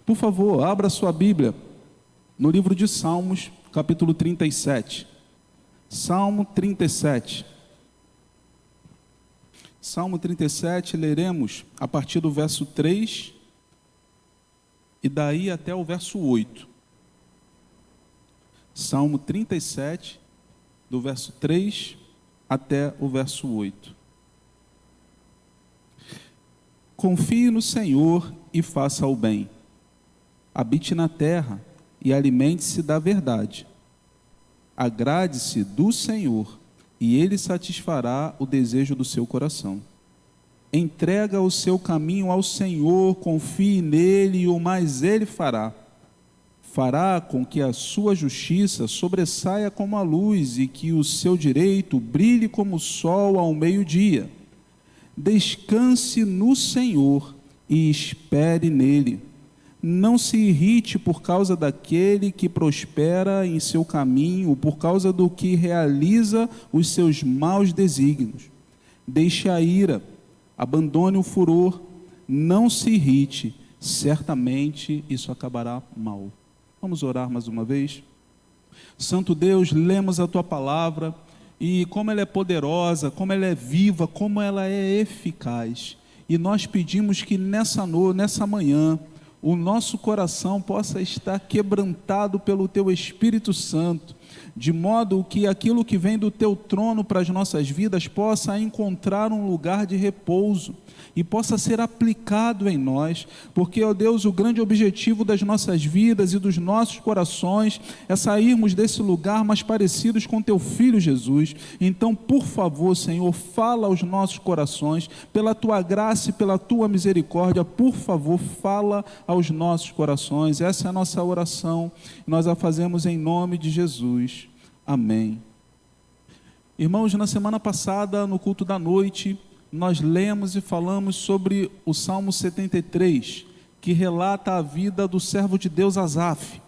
Por favor, abra sua Bíblia no livro de Salmos, capítulo 37. Salmo 37. Salmo 37, leremos a partir do verso 3 e daí até o verso 8. Salmo 37, do verso 3 até o verso 8. Confie no Senhor e faça o bem. Habite na terra e alimente-se da verdade. Agrade-se do Senhor e Ele satisfará o desejo do seu coração. Entrega o seu caminho ao Senhor, confie nele e o mais Ele fará. Fará com que a sua justiça sobressaia como a luz e que o seu direito brilhe como o sol ao meio-dia. Descanse no Senhor e espere nele. Não se irrite por causa daquele que prospera em seu caminho, por causa do que realiza os seus maus desígnios. Deixe a ira, abandone o furor, não se irrite, certamente isso acabará mal. Vamos orar mais uma vez? Santo Deus, lemos a Tua palavra e como ela é poderosa, como ela é viva, como ela é eficaz. E nós pedimos que nessa manhã, o nosso coração possa estar quebrantado pelo Teu Espírito Santo, de modo que aquilo que vem do Teu trono para as nossas vidas possa encontrar um lugar de repouso e possa ser aplicado em nós, porque, ó Deus, o grande objetivo das nossas vidas e dos nossos corações é sairmos desse lugar mais parecidos com Teu Filho Jesus. Então, por favor, Senhor, fala aos nossos corações, pela Tua graça e pela Tua misericórdia, por favor, fala aos nossos corações. Essa é a nossa oração, nós a fazemos em nome de Jesus. Amém. Irmãos, na semana passada, no culto da noite, nós lemos e falamos sobre o Salmo 73, que relata a vida do servo de Deus Asaf.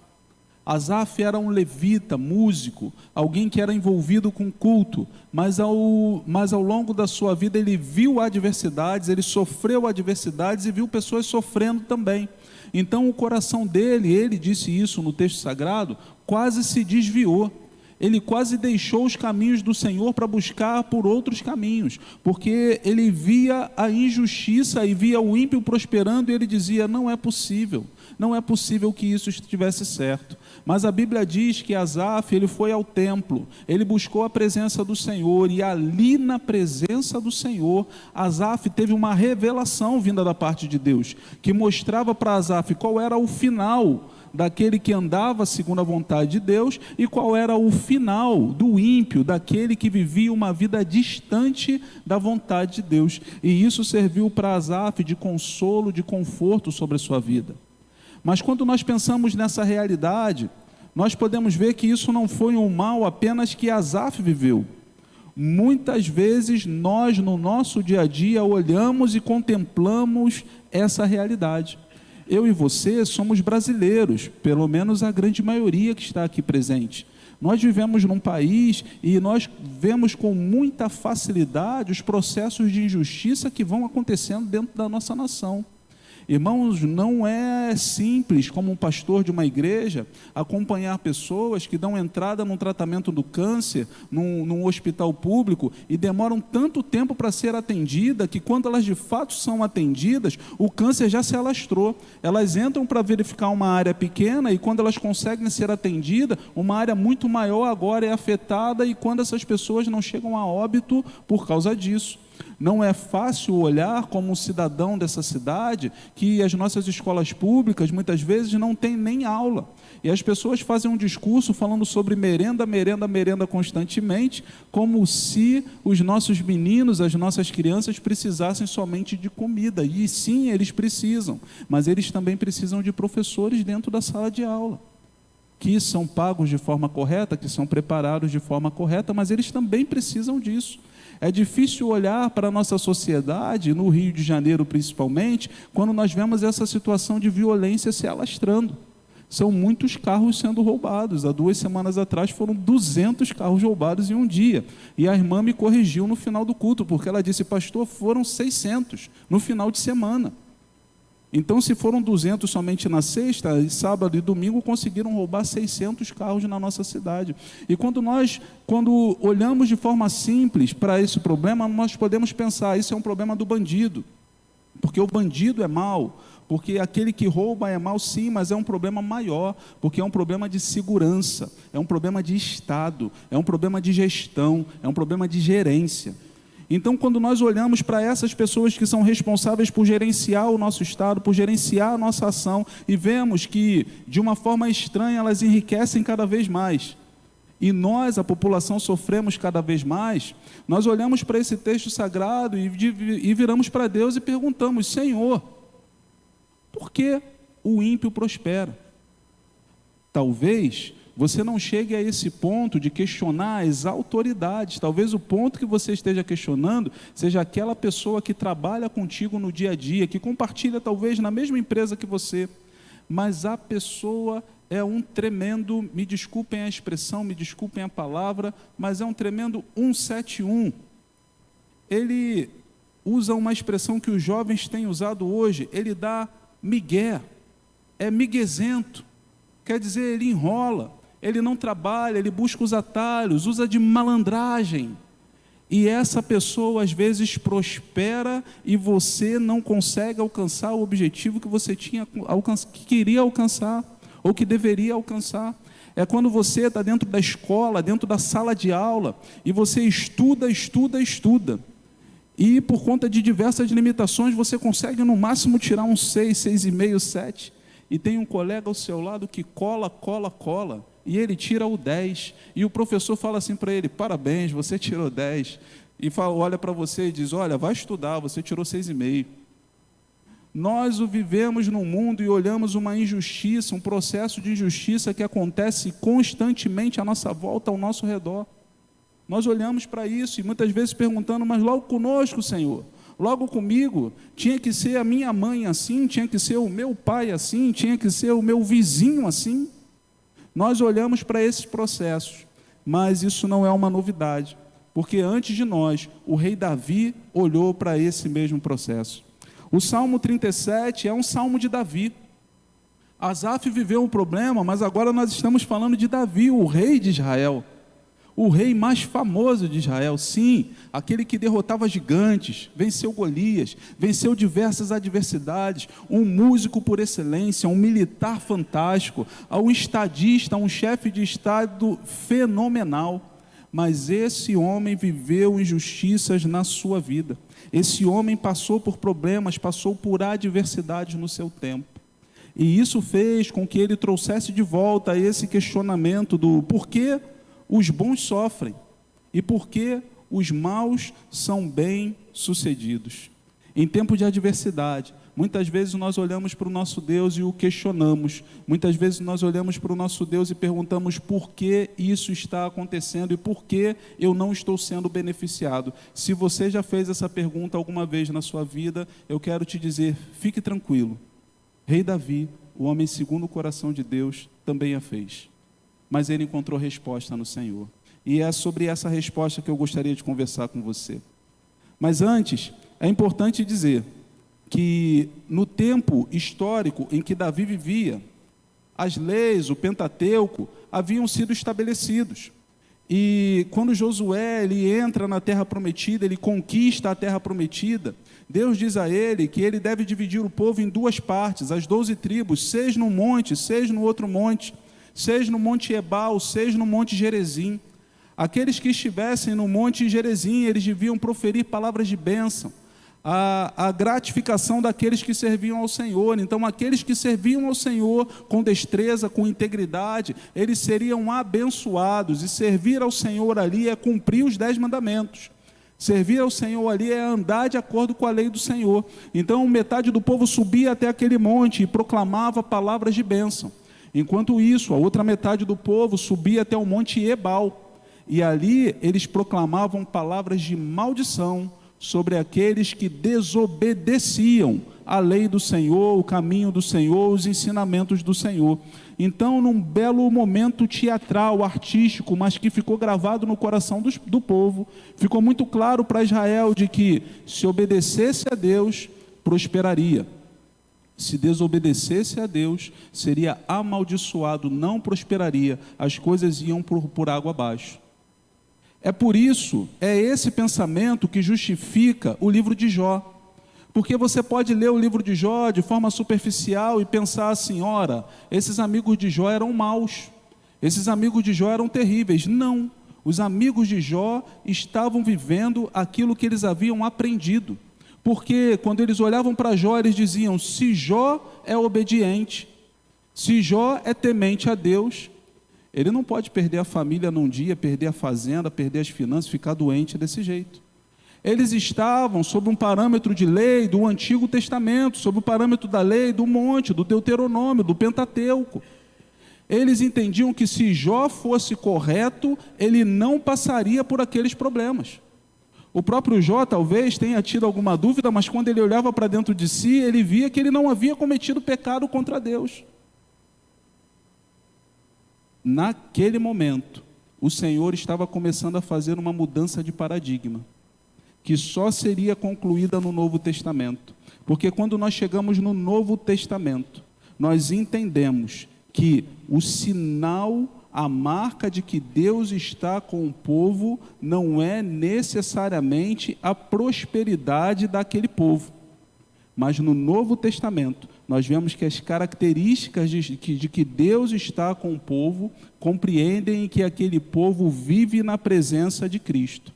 Asaf era um levita, músico, alguém que era envolvido com culto, mas ao longo da sua vida ele viu adversidades, ele sofreu adversidades e viu pessoas sofrendo também. Então o coração dele, ele disse isso no texto sagrado, quase se desviou. Ele quase deixou os caminhos do Senhor para buscar por outros caminhos, porque ele via a injustiça e via o ímpio prosperando e ele dizia, não é possível que isso estivesse certo. Mas a Bíblia diz que Asaf, ele foi ao templo, ele buscou a presença do Senhor e ali na presença do Senhor, Asaf teve uma revelação vinda da parte de Deus, que mostrava para Asaf qual era o final daquele que andava segundo a vontade de Deus e qual era o final do ímpio, daquele que vivia uma vida distante da vontade de Deus. E isso serviu para Asaf de consolo, de conforto sobre a sua vida. Mas quando nós pensamos nessa realidade, nós podemos ver que isso não foi um mal apenas que Asaf viveu. Muitas vezes nós no nosso dia a dia olhamos e contemplamos essa realidade. Eu e você somos brasileiros, pelo menos a grande maioria que está aqui presente. Nós vivemos num país e nós vemos com muita facilidade os processos de injustiça que vão acontecendo dentro da nossa nação. Irmãos, não é simples, como um pastor de uma igreja, acompanhar pessoas que dão entrada num tratamento do câncer, num hospital público, e demoram tanto tempo para ser atendida, que quando elas de fato são atendidas, o câncer já se alastrou. Elas entram para verificar uma área pequena, e quando elas conseguem ser atendidas, uma área muito maior agora é afetada, e quando essas pessoas não chegam a óbito por causa disso. Não é fácil olhar como um cidadão dessa cidade que as nossas escolas públicas muitas vezes não têm nem aula. E as pessoas fazem um discurso falando sobre merenda constantemente, como se os nossos meninos, as nossas crianças precisassem somente de comida. E sim, eles precisam, mas eles também precisam de professores dentro da sala de aula, que são pagos de forma correta, que são preparados de forma correta, mas eles também precisam disso. É difícil olhar para a nossa sociedade, no Rio de Janeiro principalmente, quando nós vemos essa situação de violência se alastrando. São muitos carros sendo roubados. Há 2 semanas atrás foram 200 carros roubados em um dia. E a irmã me corrigiu no final do culto, porque ela disse, pastor, foram 600 no final de semana. Então, se foram 200 somente na sexta, e sábado e domingo conseguiram roubar 600 carros na nossa cidade. E quando olhamos de forma simples para esse problema, nós podemos pensar, isso é um problema do bandido, porque o bandido é mau, porque aquele que rouba é mau, sim, mas é um problema maior, porque é um problema de segurança, é um problema de Estado, é um problema de gestão, é um problema de gerência. Então, quando nós olhamos para essas pessoas que são responsáveis por gerenciar o nosso Estado, por gerenciar a nossa ação, e vemos que, de uma forma estranha, elas enriquecem cada vez mais, e nós, a população, sofremos cada vez mais, nós olhamos para esse texto sagrado e viramos para Deus e perguntamos: Senhor, por que o ímpio prospera? Talvez você não chegue a esse ponto de questionar as autoridades. Talvez o ponto que você esteja questionando seja aquela pessoa que trabalha contigo no dia a dia, que compartilha talvez na mesma empresa que você, mas a pessoa é um tremendo, me desculpem a expressão, me desculpem a palavra, mas é um tremendo 171. Ele usa uma expressão que os jovens têm usado hoje, ele dá migué, é miguezento, quer dizer, ele enrola, ele não trabalha, ele busca os atalhos, usa de malandragem, e essa pessoa às vezes prospera e você não consegue alcançar o objetivo que você que queria alcançar, ou que deveria alcançar. É quando você está dentro da escola, dentro da sala de aula, e você estuda, e por conta de diversas limitações, você consegue no máximo tirar um 6, 6,5, 7, e tem um colega ao seu lado que cola, e ele tira o 10, e o professor fala assim para ele: parabéns, você tirou 10, e olha para você e diz: olha, vai estudar, você tirou 6,5. Nós o vivemos no mundo e olhamos uma injustiça, um processo de injustiça que acontece constantemente à nossa volta, ao nosso redor. Nós olhamos para isso e muitas vezes perguntando: mas logo conosco, Senhor, logo comigo, tinha que ser a minha mãe assim, tinha que ser o meu pai assim, tinha que ser o meu vizinho assim. Nós olhamos para esses processos, mas isso não é uma novidade, porque antes de nós, o rei Davi olhou para esse mesmo processo. O Salmo 37 é um salmo de Davi. Asaf viveu um problema, mas agora nós estamos falando de Davi, o rei de Israel. O rei mais famoso de Israel, sim, aquele que derrotava gigantes, venceu Golias, venceu diversas adversidades, um músico por excelência, um militar fantástico, um estadista, um chefe de estado fenomenal. Mas esse homem viveu injustiças na sua vida. Esse homem passou por problemas, passou por adversidades no seu tempo. E isso fez com que ele trouxesse de volta esse questionamento do porquê os bons sofrem e por que os maus são bem-sucedidos. Em tempo de adversidade, muitas vezes nós olhamos para o nosso Deus e o questionamos. Muitas vezes nós olhamos para o nosso Deus e perguntamos por que isso está acontecendo e por que eu não estou sendo beneficiado. Se você já fez essa pergunta alguma vez na sua vida, eu quero te dizer: fique tranquilo. Rei Davi, o homem segundo o coração de Deus, também a fez. Mas ele encontrou resposta no Senhor. E é sobre essa resposta que eu gostaria de conversar com você. Mas antes, é importante dizer que no tempo histórico em que Davi vivia, as leis, o Pentateuco, haviam sido estabelecidos. E quando Josué ele entra na terra prometida, ele conquista a terra prometida, Deus diz a ele que ele deve dividir o povo em duas partes, as 12 tribos, 6 num monte, 6 no outro monte, 6 no monte Ebal, 6 no monte Gerizim. Aqueles que estivessem no monte Gerizim, eles deviam proferir palavras de bênção, a gratificação daqueles que serviam ao Senhor. Então, aqueles que serviam ao Senhor com destreza, com integridade, eles seriam abençoados. E servir ao Senhor ali é cumprir os 10 mandamentos. Servir ao Senhor ali é andar de acordo com a lei do Senhor. Então, metade do povo subia até aquele monte e proclamava palavras de bênção. Enquanto isso, a outra metade do povo subia até o monte Ebal, e ali eles proclamavam palavras de maldição sobre aqueles que desobedeciam a lei do Senhor, o caminho do Senhor, os ensinamentos do Senhor. Então, num belo momento teatral, artístico, mas que ficou gravado no coração do povo, ficou muito claro para Israel de que se obedecesse a Deus, prosperaria. Se desobedecesse a Deus, seria amaldiçoado, não prosperaria, as coisas iam por água abaixo. É por isso, é esse pensamento que justifica o livro de Jó. Porque você pode ler o livro de Jó de forma superficial e pensar assim, ora, esses amigos de Jó eram maus, esses amigos de Jó eram terríveis. Não, os amigos de Jó estavam vivendo aquilo que eles haviam aprendido. Porque quando eles olhavam para Jó, eles diziam, se Jó é obediente, se Jó é temente a Deus, ele não pode perder a família num dia, perder a fazenda, perder as finanças, ficar doente desse jeito. Eles estavam sob um parâmetro de lei do Antigo Testamento, sob o parâmetro da lei do monte, do Deuteronômio, do Pentateuco. Eles entendiam que se Jó fosse correto, ele não passaria por aqueles problemas. O próprio Jó talvez tenha tido alguma dúvida, mas quando ele olhava para dentro de si, ele via que ele não havia cometido pecado contra Deus. Naquele momento, o Senhor estava começando a fazer uma mudança de paradigma, que só seria concluída no Novo Testamento. Porque quando nós chegamos no Novo Testamento, nós entendemos que o sinal, a marca de que Deus está com o povo, não é necessariamente a prosperidade daquele povo. Mas no Novo Testamento, nós vemos que as características de que Deus está com o povo, compreendem que aquele povo vive na presença de Cristo.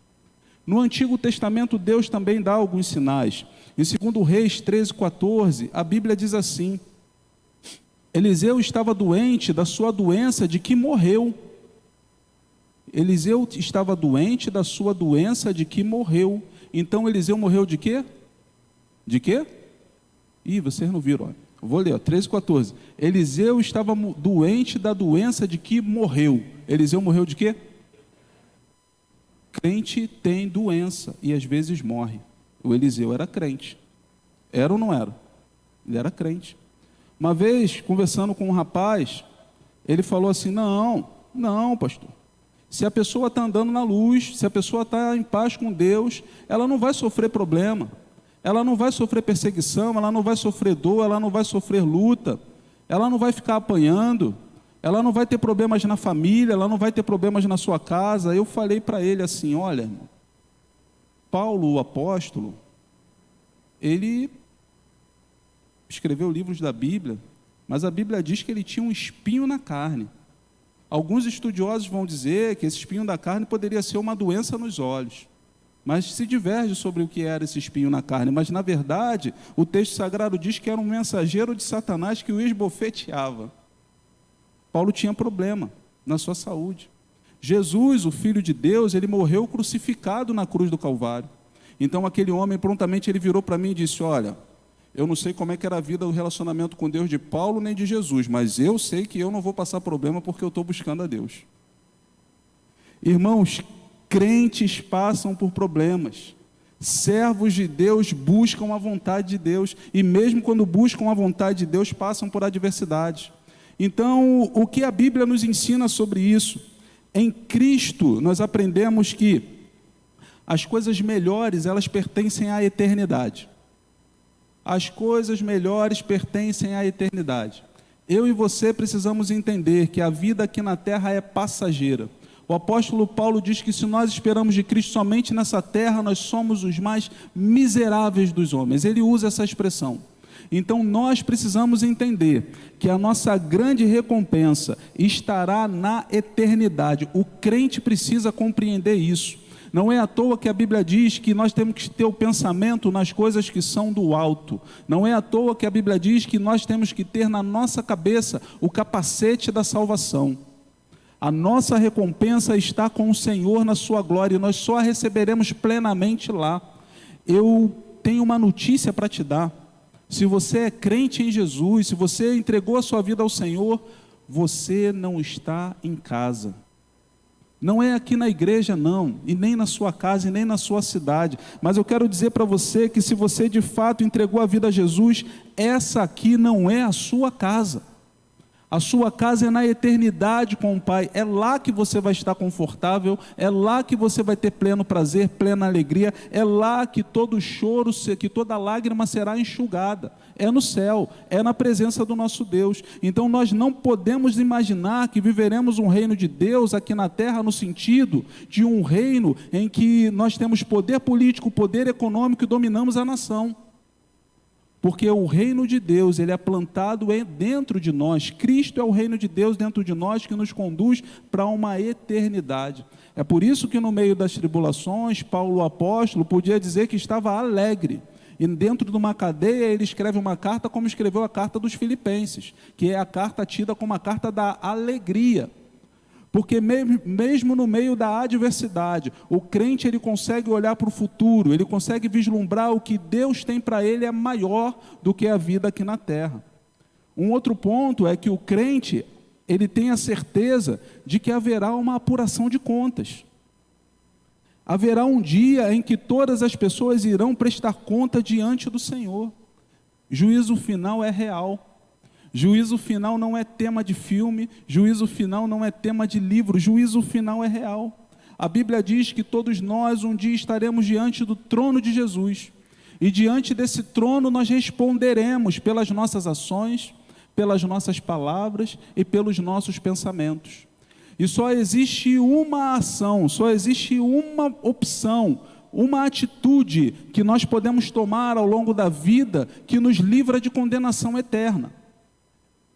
No Antigo Testamento, Deus também dá alguns sinais. Em 2 Reis 13:14, a Bíblia diz assim, Eliseu estava doente da sua doença de que morreu. Eliseu estava doente da sua doença de que morreu. Então Eliseu morreu de quê? De quê? Ih, vocês não viram, olha. Vou ler, 13:14. Eliseu estava doente da doença de que morreu. Eliseu morreu de quê? Crente tem doença e às vezes morre. O Eliseu era crente. Era ou não era? Ele era crente. Uma vez, conversando com um rapaz, ele falou assim, não, pastor. Se a pessoa está andando na luz, se a pessoa está em paz com Deus, ela não vai sofrer problema. Ela não vai sofrer perseguição, ela não vai sofrer dor, ela não vai sofrer luta. Ela não vai ficar apanhando. Ela não vai ter problemas na família, ela não vai ter problemas na sua casa. Eu falei para ele assim, olha, irmão, Paulo, o apóstolo, ele escreveu livros da Bíblia, mas a Bíblia diz que ele tinha um espinho na carne. Alguns estudiosos vão dizer que esse espinho da carne poderia ser uma doença nos olhos, mas se diverge sobre o que era esse espinho na carne. Mas na verdade, o texto sagrado diz que era um mensageiro de Satanás que o esbofeteava. Paulo tinha problema na sua saúde. Jesus, o Filho de Deus, ele morreu crucificado na cruz do Calvário. Então aquele homem prontamente ele virou para mim e disse, olha, eu não sei como é que era a vida, o relacionamento com Deus de Paulo nem de Jesus, mas eu sei que eu não vou passar problema porque eu estou buscando a Deus. Irmãos, crentes passam por problemas. Servos de Deus buscam a vontade de Deus e mesmo quando buscam a vontade de Deus passam por adversidades. Então, o que a Bíblia nos ensina sobre isso? Em Cristo, nós aprendemos que as coisas melhores, elas pertencem à eternidade. As coisas melhores pertencem à eternidade. Eu e você precisamos entender que a vida aqui na terra é passageira. O apóstolo Paulo diz que se nós esperamos de Cristo somente nessa terra, nós somos os mais miseráveis dos homens. Ele usa essa expressão. Então nós precisamos entender que a nossa grande recompensa estará na eternidade. O crente precisa compreender isso. Não é à toa que a Bíblia diz que nós temos que ter o pensamento nas coisas que são do alto. Não é à toa que a Bíblia diz que nós temos que ter na nossa cabeça o capacete da salvação. A nossa recompensa está com o Senhor na sua glória e nós só a receberemos plenamente lá. Eu tenho uma notícia para te dar. Se você é crente em Jesus, se você entregou a sua vida ao Senhor, você não está em casa. Não é aqui na igreja não, e nem na sua casa, e nem na sua cidade. Mas eu quero dizer para você que se você de fato entregou a vida a Jesus, essa aqui não é a sua casa. A sua casa é na eternidade com o Pai. É lá que você vai estar confortável, é lá que você vai ter pleno prazer, plena alegria, é lá que todo choro, que toda lágrima será enxugada. É no céu, é na presença do nosso Deus. Então nós não podemos imaginar que viveremos um reino de Deus aqui na terra no sentido de um reino em que nós temos poder político, poder econômico e dominamos a nação. Porque o reino de Deus, ele é plantado dentro de nós. Cristo é o reino de Deus dentro de nós que nos conduz para uma eternidade. É por isso que no meio das tribulações, Paulo o apóstolo podia dizer que estava alegre. E dentro de uma cadeia ele escreve uma carta como escreveu a carta dos Filipenses, que é a carta tida como a carta da alegria. Porque mesmo no meio da adversidade, o crente ele consegue olhar para o futuro, ele consegue vislumbrar o que Deus tem para ele é maior do que a vida aqui na terra. Um outro ponto é que o crente, ele tem a certeza de que haverá uma apuração de contas. Haverá um dia em que todas as pessoas irão prestar conta diante do Senhor. Juízo final é real. Juízo final não é tema de filme, juízo final não é tema de livro, juízo final é real. A Bíblia diz que todos nós um dia estaremos diante do trono de Jesus. E diante desse trono nós responderemos pelas nossas ações, pelas nossas palavras e pelos nossos pensamentos. E só existe uma ação, só existe uma opção, uma atitude que nós podemos tomar ao longo da vida que nos livra de condenação eterna.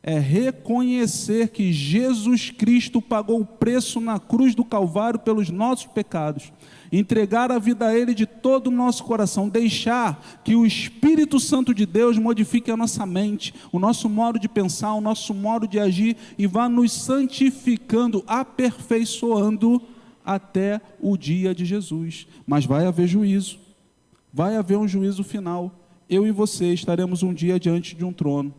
É reconhecer que Jesus Cristo pagou o preço na cruz do Calvário pelos nossos pecados, entregar a vida a Ele de todo o nosso coração, deixar que o Espírito Santo de Deus modifique a nossa mente, o nosso modo de pensar, o nosso modo de agir e vá nos santificando, aperfeiçoando até o dia de Jesus. Mas vai haver juízo, vai haver um juízo final. Eu e você estaremos um dia diante de um trono,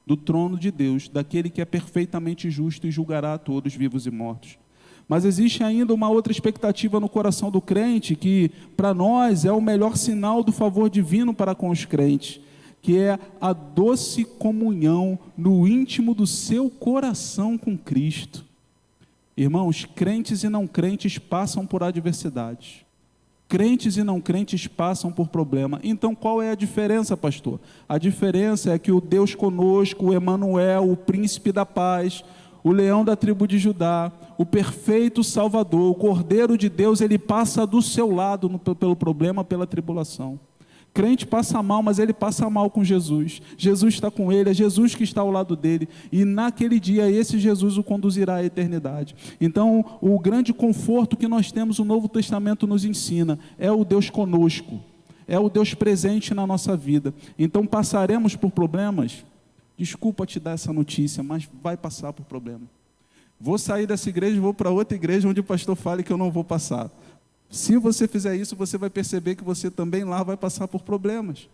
do trono de Deus, daquele que é perfeitamente justo e julgará a todos, vivos e mortos. Mas existe ainda uma outra expectativa no coração do crente, que para nós é o melhor sinal do favor divino para com os crentes, que é a doce comunhão no íntimo do seu coração com Cristo. Irmãos, crentes e não crentes passam por adversidades. Crentes e não crentes passam por problema. Então qual é a diferença, pastor? A diferença é que o Deus conosco, o Emanuel, o príncipe da paz, o leão da tribo de Judá, o perfeito Salvador, o Cordeiro de Deus, ele passa do seu lado pelo problema, pela tribulação. Crente passa mal, mas ele passa mal com Jesus. Jesus está com ele, é Jesus que está ao lado dele. E naquele dia, esse Jesus o conduzirá à eternidade. Então, o grande conforto que nós temos, o Novo Testamento nos ensina, é o Deus conosco. É o Deus presente na nossa vida. Então, passaremos por problemas. Desculpa te dar essa notícia, mas vai passar por problema. Vou sair dessa igreja e vou para outra igreja onde o pastor fale que eu não vou passar. Se você fizer isso, você vai perceber que você também lá vai passar por problemas.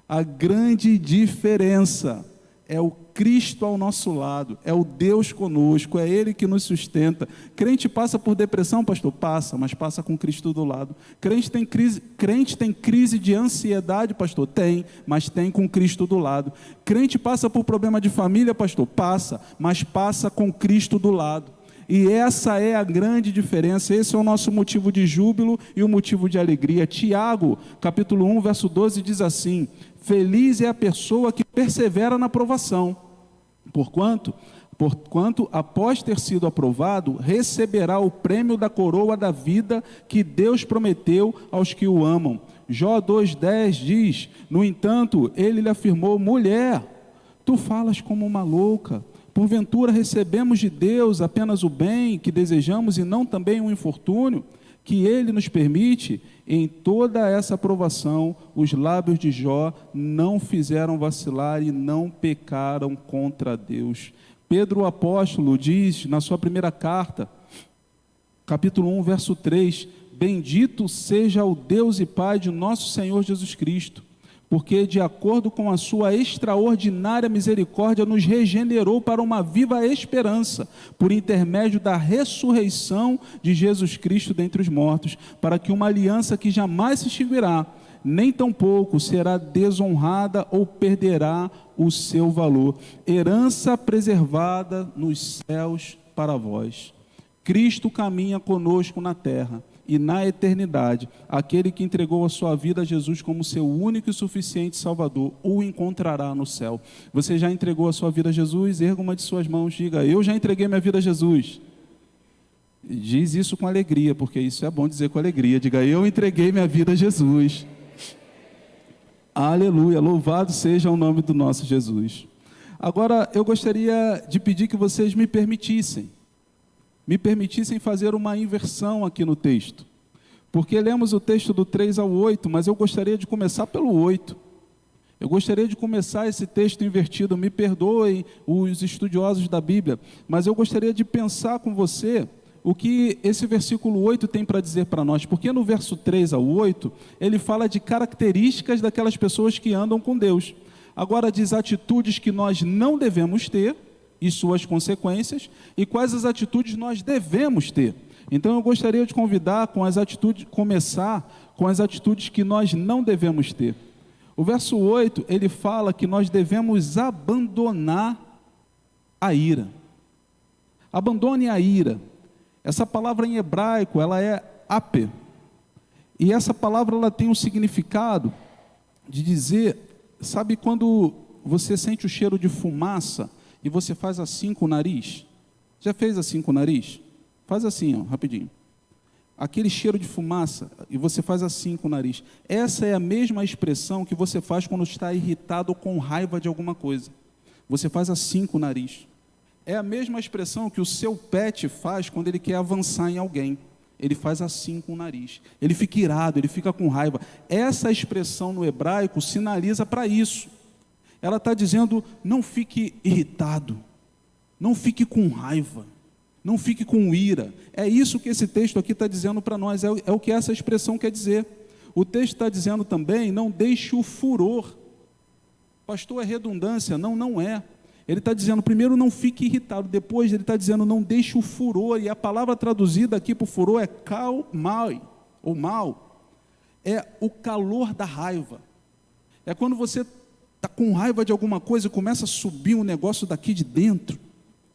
A grande diferença é o Cristo ao nosso lado, é o Deus conosco, é Ele que nos sustenta. Crente passa por depressão, pastor? Passa, mas passa com Cristo do lado. Crente tem crise de ansiedade, pastor? Tem, mas tem com Cristo do lado. Crente passa por problema de família, pastor? Passa, mas passa com Cristo do lado. E essa é a grande diferença, esse é o nosso motivo de júbilo e o motivo de alegria. Tiago, capítulo 1, verso 12, diz assim: feliz é a pessoa que persevera na provação, porquanto, após ter sido aprovado, receberá o prêmio da coroa da vida que Deus prometeu aos que o amam. Jó 2,10 diz: no entanto, ele lhe afirmou: mulher, tu falas como uma louca. Porventura recebemos de Deus apenas o bem que desejamos e não também o infortúnio que Ele nos permite? Em toda essa provação, os lábios de Jó não fizeram vacilar e não pecaram contra Deus. Pedro o apóstolo diz na sua primeira carta, capítulo 1, verso 3, bendito seja o Deus e Pai de nosso Senhor Jesus Cristo, porque de acordo com a sua extraordinária misericórdia nos regenerou para uma viva esperança, por intermédio da ressurreição de Jesus Cristo dentre os mortos, para que uma aliança que jamais se extinguirá, nem tampouco será desonrada ou perderá o seu valor. Herança preservada nos céus para vós. Cristo caminha conosco na terra e na eternidade. Aquele que entregou a sua vida a Jesus como seu único e suficiente Salvador, o encontrará no céu. Você já entregou a sua vida a Jesus? Erga uma de suas mãos, diga: eu já entreguei minha vida a Jesus. Diz isso com alegria, porque isso é bom dizer com alegria. Diga: eu entreguei minha vida a Jesus. Aleluia, louvado seja o nome do nosso Jesus. Agora, eu gostaria de pedir que vocês me permitissem fazer uma inversão aqui no texto, porque lemos o texto do 3 ao 8, mas eu gostaria de começar pelo 8. Eu gostaria de começar esse texto invertido. Me perdoem os estudiosos da Bíblia, mas eu gostaria de pensar com você o que esse versículo 8 tem para dizer para nós, porque no verso 3 ao 8, ele fala de características daquelas pessoas que andam com Deus. Agora diz atitudes que nós não devemos ter, e suas consequências, e quais as atitudes nós devemos ter. Então eu gostaria de convidar começar com as atitudes que nós não devemos ter. O verso 8, ele fala que nós devemos abandonar a ira. Abandone a ira. Essa palavra em hebraico, ela é ape. E essa palavra, ela tem um significado de dizer, sabe quando você sente o cheiro de fumaça e você faz assim com o nariz? Já fez assim com o nariz? Faz assim, ó, rapidinho. Aquele cheiro de fumaça, e você faz assim com o nariz. Essa é a mesma expressão que você faz quando está irritado ou com raiva de alguma coisa. Você faz assim com o nariz. É a mesma expressão que o seu pet faz quando ele quer avançar em alguém. Ele faz assim com o nariz. Ele fica irado, ele fica com raiva. Essa expressão no hebraico sinaliza para isso. Ela está dizendo: não fique irritado, não fique com raiva, não fique com ira. É isso que esse texto aqui está dizendo para nós, é o que essa expressão quer dizer. O texto está dizendo também: não deixe o furor. Pastor, é redundância? Não, não é. Ele está dizendo, primeiro, não fique irritado. Depois ele está dizendo, não deixe o furor. E a palavra traduzida aqui para o furor é kalmai, ou mal. É o calor da raiva. É quando você está com raiva de alguma coisa e começa a subir um negócio daqui de dentro.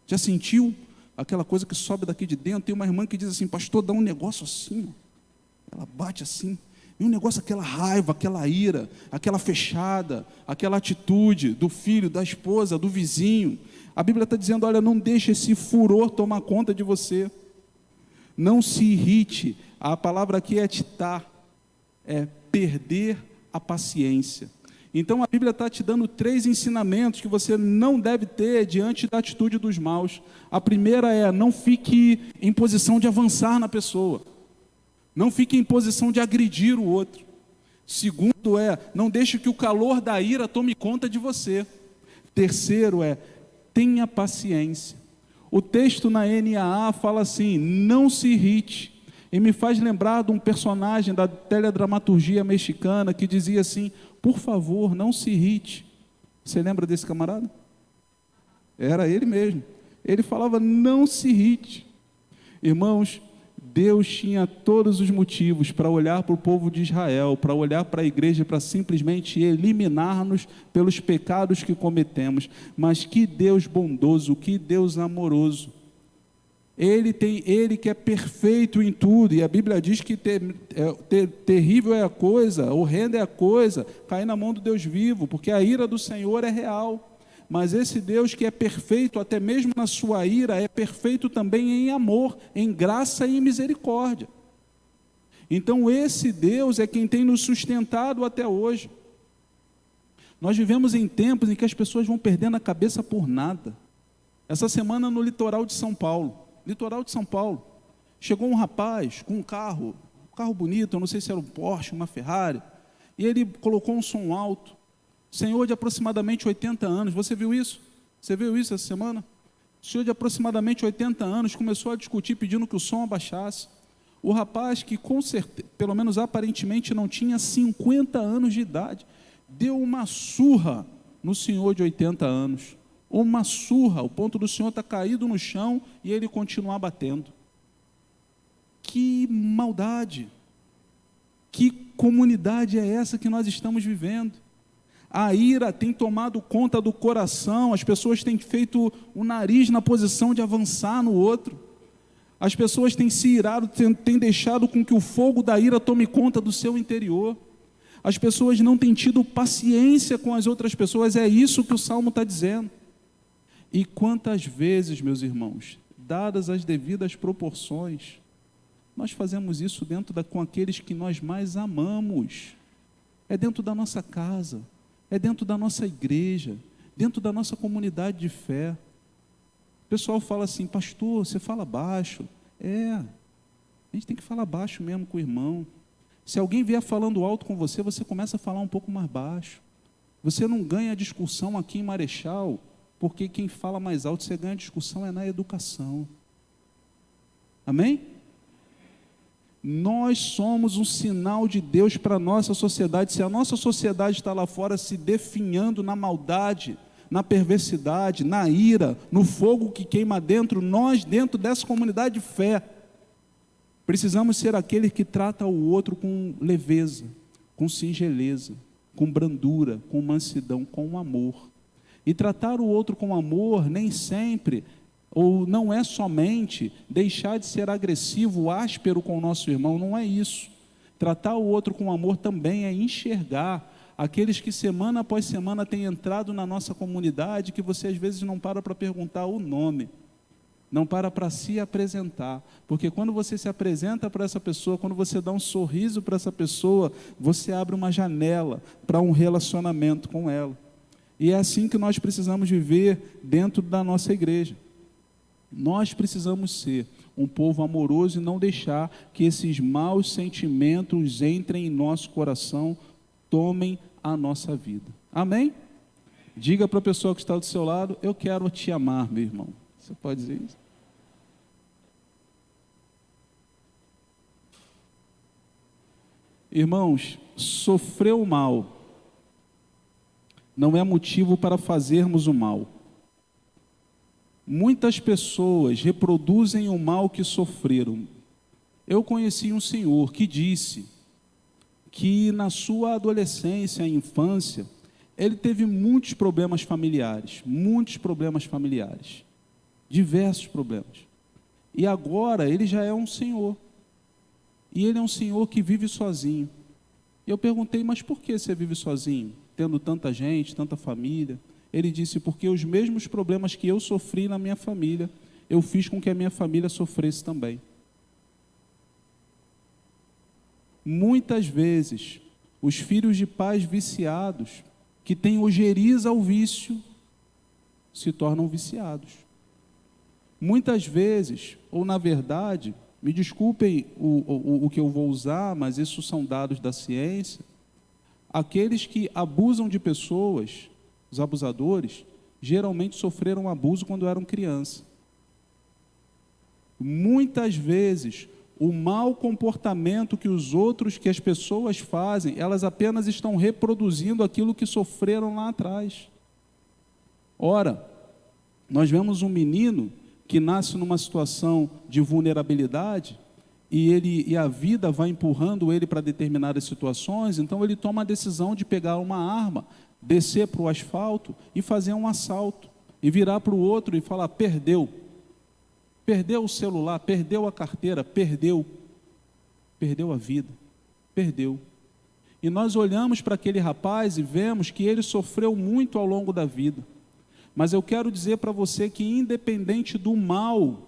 Já sentiu aquela coisa que sobe daqui de dentro? Tem uma irmã que diz assim: pastor, dá um negócio assim, ó. Ela bate assim, e um negócio, aquela raiva, aquela ira, aquela fechada, aquela atitude do filho, da esposa, do vizinho. A Bíblia está dizendo: olha, não deixe esse furor tomar conta de você, não se irrite. A palavra aqui é titar, é perder a paciência. Então a Bíblia está te dando 3 ensinamentos que você não deve ter diante da atitude dos maus. A primeira é: não fique em posição de avançar na pessoa, não fique em posição de agredir o outro. Segundo é: não deixe que o calor da ira tome conta de você. Terceiro é: tenha paciência. O texto na NAA fala assim: não se irrite. E me faz lembrar de um personagem da teledramaturgia mexicana que dizia assim: por favor, não se irrite. Você lembra desse camarada? Era ele mesmo. Ele falava: não se irrite. Irmãos, Deus tinha todos os motivos para olhar para o povo de Israel, para olhar para a igreja, para simplesmente eliminar-nos pelos pecados que cometemos. Mas que Deus bondoso, que Deus amoroso. Ele que é perfeito em tudo, e a Bíblia diz que terrível é a coisa, horrenda é a coisa, cair na mão do Deus vivo, porque a ira do Senhor é real. Mas esse Deus que é perfeito, até mesmo na sua ira, é perfeito também em amor, em graça e em misericórdia. Então esse Deus é quem tem nos sustentado até hoje. Nós vivemos em tempos em que as pessoas vão perdendo a cabeça por nada. Essa semana no litoral de São Paulo, chegou um rapaz com um carro bonito, eu não sei se era um Porsche, uma Ferrari, e ele colocou um som alto. Senhor de aproximadamente 80 anos, você viu isso? Você viu isso essa semana? O senhor de aproximadamente 80 anos começou a discutir pedindo que o som abaixasse. O rapaz, que com certeza, pelo menos aparentemente não tinha 50 anos de idade, deu uma surra no senhor de 80 anos. Uma surra, ao ponto do senhor estar caído no chão e ele continuar batendo. Que maldade! Que comunidade é essa que nós estamos vivendo? A ira tem tomado conta do coração, as pessoas têm feito o nariz na posição de avançar no outro. As pessoas têm se irado, têm deixado com que o fogo da ira tome conta do seu interior. As pessoas não têm tido paciência com as outras pessoas, é isso que o Salmo está dizendo. E quantas vezes, meus irmãos, dadas as devidas proporções, nós fazemos isso com aqueles que nós mais amamos. É dentro da nossa casa, é dentro da nossa igreja, dentro da nossa comunidade de fé. O pessoal fala assim: pastor, você fala baixo. A gente tem que falar baixo mesmo com o irmão. Se alguém vier falando alto com você, você começa a falar um pouco mais baixo. Você não ganha discussão aqui em Marechal, porque quem fala mais alto, você ganha discussão é na educação. Amém? Nós somos um sinal de Deus para a nossa sociedade. Se a nossa sociedade está lá fora se definhando na maldade, na perversidade, na ira, no fogo que queima dentro, nós, dentro dessa comunidade de fé, precisamos ser aquele que trata o outro com leveza, com singeleza, com brandura, com mansidão, com amor. E tratar o outro com amor nem sempre, ou não é somente deixar de ser agressivo, áspero com o nosso irmão, não é isso. Tratar o outro com amor também é enxergar aqueles que semana após semana têm entrado na nossa comunidade, que você às vezes não para perguntar o nome, não para se apresentar, porque quando você se apresenta para essa pessoa, quando você dá um sorriso para essa pessoa, você abre uma janela para um relacionamento com ela. E é assim que nós precisamos viver dentro da nossa igreja. Nós precisamos ser um povo amoroso e não deixar que esses maus sentimentos entrem em nosso coração, tomem a nossa vida. Amém? Diga para a pessoa que está do seu lado: eu quero te amar, meu irmão. Você pode dizer isso? Irmãos, sofrer o mal não é motivo para fazermos o mal. Muitas pessoas reproduzem o mal que sofreram. Eu conheci um senhor que disse que na sua adolescência e infância, ele teve muitos problemas familiares, diversos problemas. E agora ele já é um senhor. E ele é um senhor que vive sozinho. E eu perguntei: mas por que você vive sozinho, tendo tanta gente, tanta família? Ele disse: porque os mesmos problemas que eu sofri na minha família, eu fiz com que a minha família sofresse também. Muitas vezes, os filhos de pais viciados, que têm ojeriza ao vício, se tornam viciados. Muitas vezes, ou na verdade, me desculpem o que eu vou usar, mas isso são dados da ciência, aqueles que abusam de pessoas, os abusadores, geralmente sofreram abuso quando eram criança. Muitas vezes, o mau comportamento que as pessoas fazem, elas apenas estão reproduzindo aquilo que sofreram lá atrás. Ora, nós vemos um menino que nasce numa situação de vulnerabilidade e a vida vai empurrando ele para determinadas situações, então ele toma a decisão de pegar uma arma, descer para o asfalto e fazer um assalto, e virar para o outro e falar: perdeu o celular, perdeu a carteira, perdeu a vida, perdeu. E nós olhamos para aquele rapaz e vemos que ele sofreu muito ao longo da vida. Mas eu quero dizer para você que, independente do mal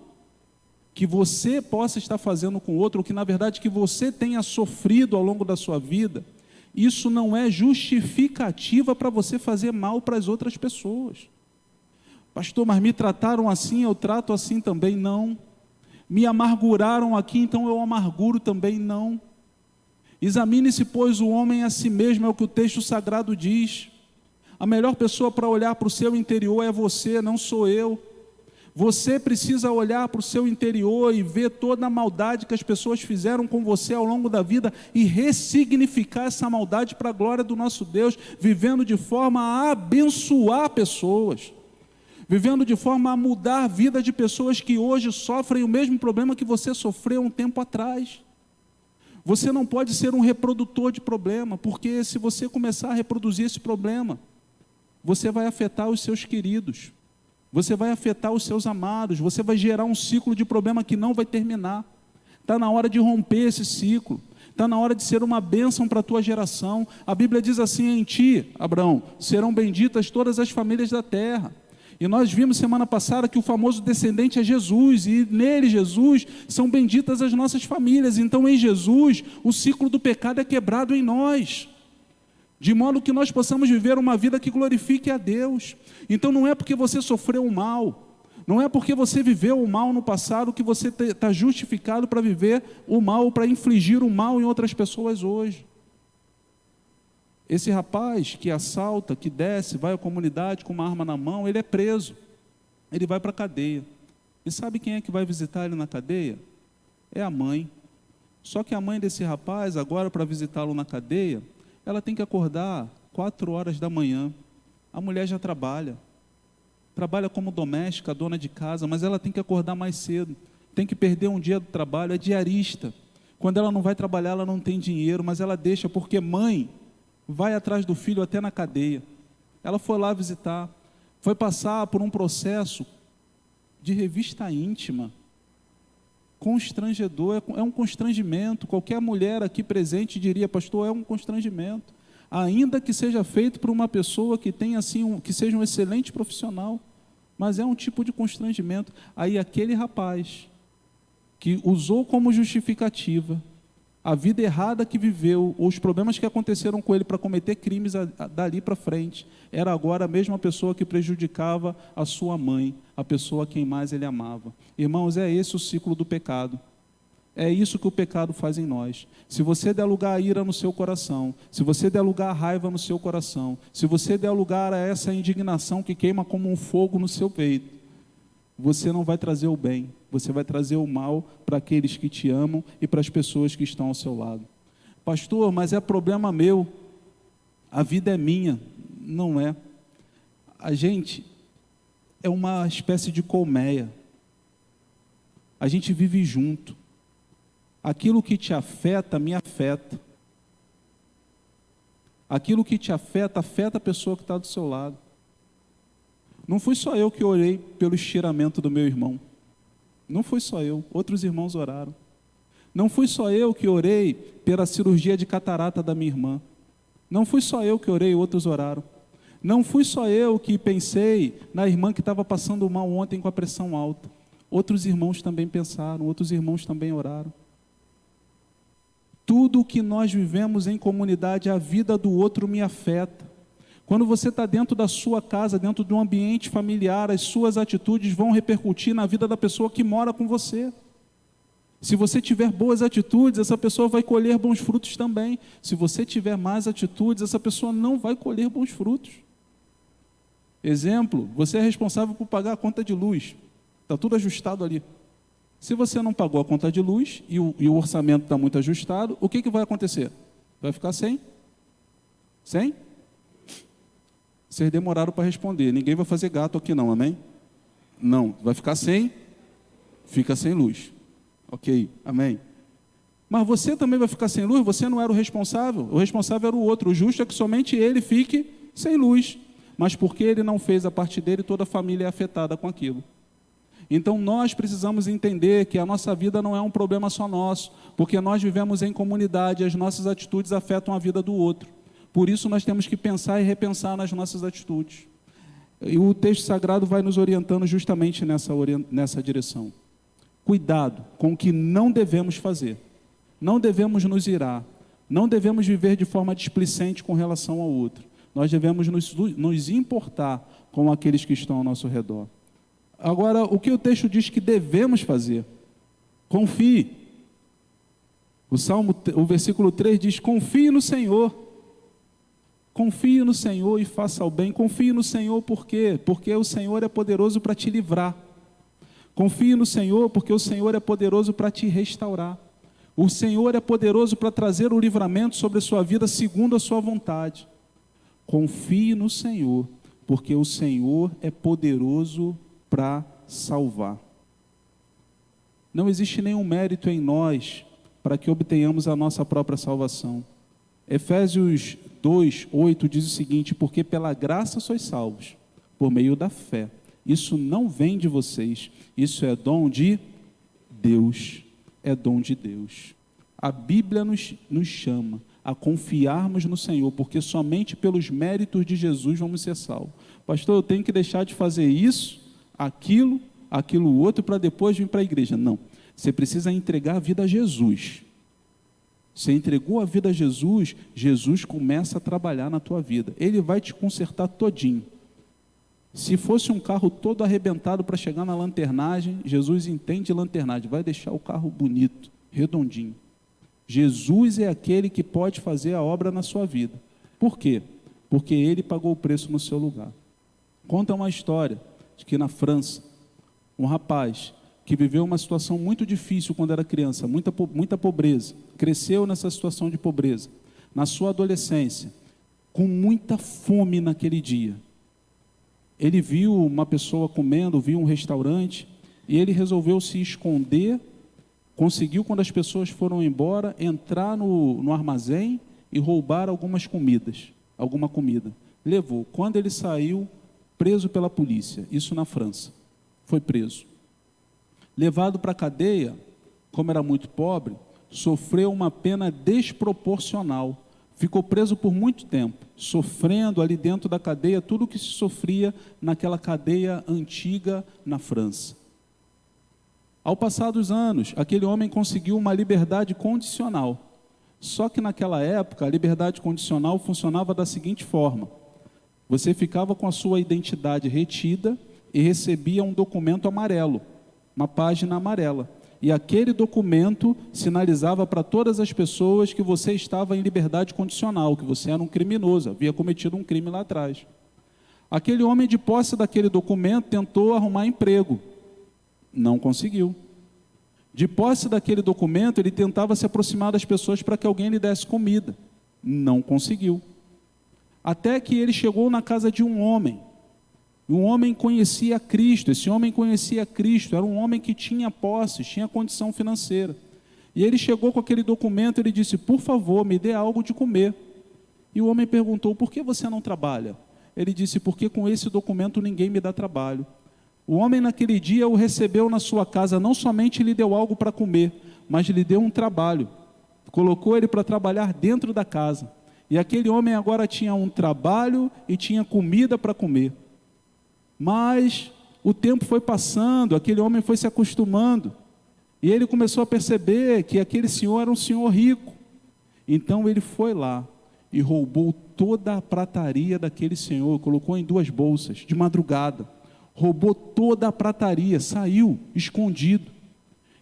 que você possa estar fazendo com o outro, ou que na verdade que você tenha sofrido ao longo da sua vida, isso não é justificativa para você fazer mal para as outras pessoas. Pastor, mas me trataram assim, eu trato assim também? Não. Me amarguraram aqui, então eu amarguro também? Não. Examine-se, pois, o homem a si mesmo, é o que o texto sagrado diz. A melhor pessoa para olhar para o seu interior é você, não sou eu. Você precisa olhar para o seu interior e ver toda a maldade que as pessoas fizeram com você ao longo da vida e ressignificar essa maldade para a glória do nosso Deus, vivendo de forma a abençoar pessoas, vivendo de forma a mudar a vida de pessoas que hoje sofrem o mesmo problema que você sofreu um tempo atrás. Você não pode ser um reprodutor de problema, porque se você começar a reproduzir esse problema, você vai afetar os seus queridos, você vai afetar os seus amados, você vai gerar um ciclo de problema que não vai terminar. Está na hora de romper esse ciclo, está na hora de ser uma bênção para a tua geração. A Bíblia diz assim: em ti, Abraão, serão benditas todas as famílias da terra. E nós vimos semana passada que o famoso descendente é Jesus, e nele, Jesus, são benditas as nossas famílias. Então, em Jesus, o ciclo do pecado é quebrado em nós, de modo que nós possamos viver uma vida que glorifique a Deus. Então, não é porque você sofreu o mal, não é porque você viveu o mal no passado que você está justificado para viver o mal, para infligir o mal em outras pessoas hoje. Esse rapaz que assalta, que desce, vai à comunidade com uma arma na mão, ele é preso, ele vai para a cadeia. E sabe quem é que vai visitar ele na cadeia? É a mãe. Só que a mãe desse rapaz, agora para visitá-lo na cadeia, ela tem que acordar 4 horas da manhã. A mulher já trabalha como doméstica, dona de casa, mas ela tem que acordar mais cedo, tem que perder um dia do trabalho, é diarista. Quando ela não vai trabalhar, ela não tem dinheiro, mas ela deixa, porque mãe vai atrás do filho até na cadeia. Ela foi lá visitar, foi passar por um processo de revista íntima, constrangedor, é um constrangimento. Qualquer mulher aqui presente diria: pastor, é um constrangimento, ainda que seja feito por uma pessoa que tenha assim, que seja um excelente profissional, mas é um tipo de constrangimento. Aí aquele rapaz que usou como justificativa a vida errada que viveu, ou os problemas que aconteceram com ele para cometer crimes dali para frente, era agora a mesma pessoa que prejudicava a sua mãe, a pessoa a quem mais ele amava. Irmãos, é esse o ciclo do pecado. É isso que o pecado faz em nós. Se você der lugar à ira no seu coração, se você der lugar à raiva no seu coração, se você der lugar a essa indignação que queima como um fogo no seu peito, você não vai trazer o bem, você vai trazer o mal para aqueles que te amam e para as pessoas que estão ao seu lado. Pastor, mas é problema meu, a vida é minha. Não é. A gente é uma espécie de colmeia, a gente vive junto. Aquilo que te afeta, me afeta. Aquilo que te afeta, afeta a pessoa que está do seu lado. Não fui só eu que orei pelo estiramento do meu irmão. Não fui só eu, outros irmãos oraram. Não fui só eu que orei pela cirurgia de catarata da minha irmã. Não fui só eu que orei, outros oraram. Não fui só eu que pensei na irmã que estava passando mal ontem com a pressão alta. Outros irmãos também pensaram, outros irmãos também oraram. Tudo o que nós vivemos em comunidade, a vida do outro me afeta. Quando você está dentro da sua casa, dentro de um ambiente familiar, as suas atitudes vão repercutir na vida da pessoa que mora com você. Se você tiver boas atitudes, essa pessoa vai colher bons frutos também. Se você tiver más atitudes, essa pessoa não vai colher bons frutos. Exemplo, você é responsável por pagar a conta de luz. Está tudo ajustado ali. Se você não pagou a conta de luz e o orçamento está muito ajustado, o que vai acontecer? Vai ficar sem? Sem? Vocês demoraram para responder. Ninguém vai fazer gato aqui não, amém? Não, vai ficar sem? Fica sem luz. Ok, amém? Mas você também vai ficar sem luz? Você não era o responsável era o outro. O justo é que somente ele fique sem luz. Mas porque ele não fez a parte dele, toda a família é afetada com aquilo. Então nós precisamos entender que a nossa vida não é um problema só nosso, porque nós vivemos em comunidade e as nossas atitudes afetam a vida do outro. Por isso nós temos que pensar e repensar nas nossas atitudes. E o texto sagrado vai nos orientando justamente nessa direção. Cuidado com o que não devemos fazer. Não devemos nos irar. Não devemos viver de forma displicente com relação ao outro. Nós devemos nos importar com aqueles que estão ao nosso redor. Agora, o que o texto diz que devemos fazer? Confie. O versículo 3 diz: confie no Senhor. Confie no Senhor e faça o bem. Confie no Senhor por quê? Porque o Senhor é poderoso para te livrar. Confie no Senhor porque o Senhor é poderoso para te restaurar. O Senhor é poderoso para trazer o livramento sobre a sua vida segundo a sua vontade. Confie no Senhor porque o Senhor é poderoso para salvar. Não existe nenhum mérito em nós para que obtenhamos a nossa própria salvação. Efésios 2:8 diz o seguinte: porque pela graça sois salvos, por meio da fé. Isso não vem de vocês, isso é dom de Deus, é dom de Deus. A Bíblia nos chama a confiarmos no Senhor, porque somente pelos méritos de Jesus vamos ser salvos. Pastor, eu tenho que deixar de fazer isso, aquilo outro, para depois vir para a igreja. Não, você precisa entregar a vida a Jesus. Você entregou a vida a Jesus, Jesus começa a trabalhar na tua vida. Ele vai te consertar todinho. Se fosse um carro todo arrebentado para chegar na lanternagem, Jesus entende lanternagem, vai deixar o carro bonito, redondinho. Jesus é aquele que pode fazer a obra na sua vida. Por quê? Porque Ele pagou o preço no seu lugar. Conta uma história de que na França, um rapaz que viveu uma situação muito difícil quando era criança, muita pobreza, cresceu nessa situação de pobreza, na sua adolescência, com muita fome naquele dia. Ele viu uma pessoa comendo, viu um restaurante, e ele resolveu se esconder, conseguiu, quando as pessoas foram embora, entrar no armazém e roubar alguma comida. Levou. Quando ele saiu, preso pela polícia, isso na França, foi preso. Levado para a cadeia, como era muito pobre, sofreu uma pena desproporcional. Ficou preso por muito tempo, sofrendo ali dentro da cadeia tudo o que se sofria naquela cadeia antiga na França. Ao passar dos anos, aquele homem conseguiu uma liberdade condicional. Só que naquela época, a liberdade condicional funcionava da seguinte forma: você ficava com a sua identidade retida e recebia um documento amarelo, uma página amarela. E aquele documento sinalizava para todas as pessoas que você estava em liberdade condicional, que você era um criminoso, havia cometido um crime lá atrás. Aquele homem, de posse daquele documento, tentou arrumar emprego. Não conseguiu. De posse daquele documento, ele tentava se aproximar das pessoas para que alguém lhe desse comida. Não conseguiu. Até que ele chegou na casa de um homem. Um homem conhecia Cristo, esse homem conhecia Cristo, era um homem que tinha posses, tinha condição financeira. E ele chegou com aquele documento, ele disse: por favor, me dê algo de comer. E o homem perguntou: por que você não trabalha? Ele disse: porque com esse documento ninguém me dá trabalho. O homem naquele dia o recebeu na sua casa, não somente lhe deu algo para comer, mas lhe deu um trabalho. Colocou ele para trabalhar dentro da casa. E aquele homem agora tinha um trabalho e tinha comida para comer. Mas o tempo foi passando, aquele homem foi se acostumando, e ele começou a perceber que aquele senhor era um senhor rico. Então ele foi lá e roubou toda a prataria daquele senhor, colocou em 2 bolsas, de madrugada, roubou toda a prataria, saiu escondido.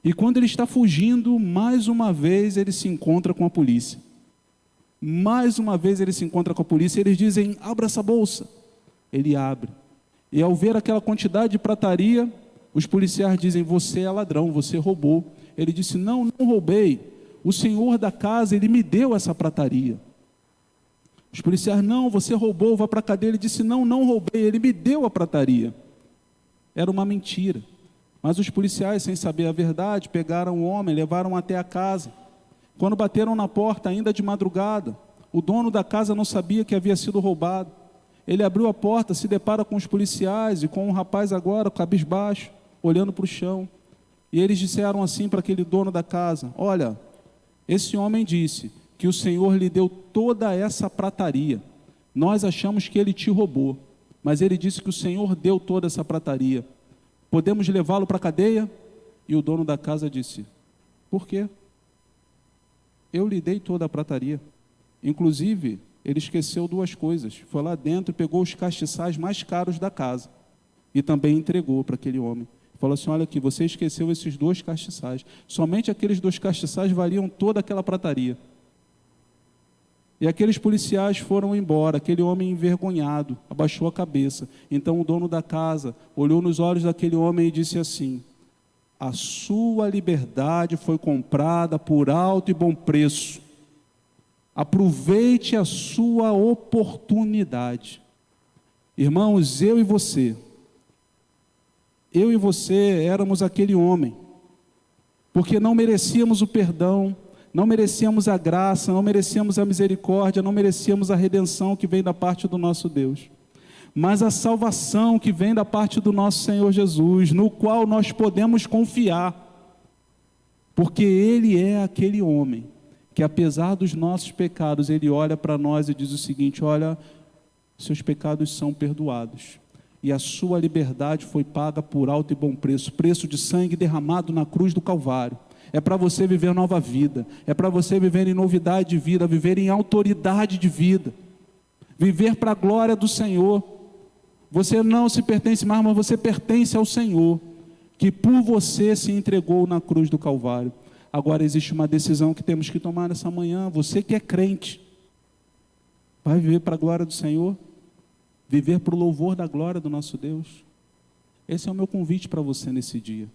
E quando ele está fugindo, mais uma vez ele se encontra com a polícia. Mais uma vez ele se encontra com a polícia, e eles dizem: abra essa bolsa. Ele abre. E ao ver aquela quantidade de prataria, os policiais dizem: você é ladrão, você roubou. Ele disse: não roubei. O senhor da casa, ele me deu essa prataria. Os policiais: não, você roubou, vá para a cadeia. Ele disse: não roubei, ele me deu a prataria. Era uma mentira. Mas os policiais, sem saber a verdade, pegaram o homem, levaram até a casa. Quando bateram na porta, ainda de madrugada, o dono da casa não sabia que havia sido roubado. Ele abriu a porta, se depara com os policiais e com um rapaz agora, cabisbaixo, olhando para o chão. E eles disseram assim para aquele dono da casa: olha, esse homem disse que o Senhor lhe deu toda essa prataria. Nós achamos que ele te roubou, mas ele disse que o Senhor deu toda essa prataria. Podemos levá-lo para a cadeia? E o dono da casa disse: por quê? Eu lhe dei toda a prataria. Inclusive, ele esqueceu 2 coisas. Foi lá dentro e pegou os castiçais mais caros da casa. E também entregou para aquele homem. Falou assim: olha aqui, você esqueceu esses 2 castiçais. Somente aqueles 2 castiçais valiam toda aquela prataria. E aqueles policiais foram embora. Aquele homem envergonhado abaixou a cabeça. Então o dono da casa olhou nos olhos daquele homem e disse assim: a sua liberdade foi comprada por alto e bom preço. Aproveite a sua oportunidade. Irmãos, eu e você éramos aquele homem, porque não merecíamos o perdão, Não merecíamos a graça, não merecíamos a misericórdia, não merecíamos a redenção que vem da parte do nosso Deus. Mas a salvação que vem da parte do nosso Senhor Jesus, no qual nós podemos confiar, porque Ele é aquele homem que, apesar dos nossos pecados, Ele olha para nós e diz o seguinte: olha, seus pecados são perdoados, e a sua liberdade foi paga por alto e bom preço, preço de sangue derramado na cruz do Calvário. É para você viver nova vida, é para você viver em novidade de vida, viver em autoridade de vida, viver para a glória do Senhor. Você não se pertence mais, mas você pertence ao Senhor, que por você se entregou na cruz do Calvário. Agora existe uma decisão que temos que tomar nessa manhã. Você que é crente, vai viver para a glória do Senhor? Viver para o louvor da glória do nosso Deus? Esse é o meu convite para você nesse dia.